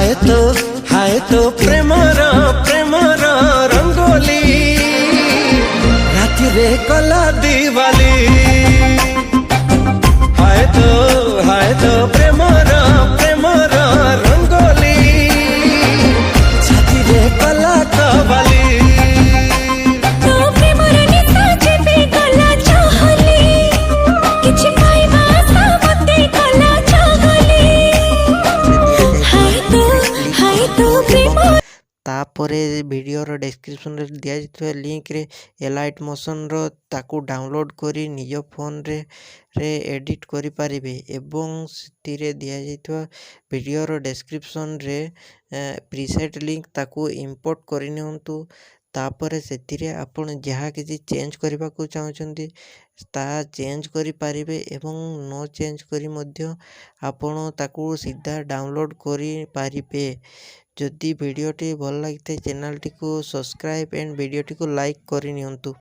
हाय तो Premiere Premiere rangoli राति रे कला दिवाली हाय तो प्रेमर प्रेमर रंगोली छाती रे कला कवाली तापरे वीडियोर डिस्क्रिप्शन रे दिया जाइଥିବା लिंक रे एलाइट मोशन रो ताकू डाउनलोड करी निज फोन रे एडिट करि परिबे एवं सितिरे दिया जाइଥିବା वीडियोर डिस्क्रिप्शन रे प्रीसेट लिंक ताकू इंपोर्ट करि नियंतु तापरे सेतिरे आपण जहाँ किसी चेंज करबा को चाहछंती ता चेंज करि परिबे एवं नो चेंज करी मध्य आपण ताकू सीधा डाउनलोड करि परिबे। जदि वीडियोटी भल लगी चैनल टी को सब्सक्राइब एंड वीडियोटी को लाइक करि नियंतु।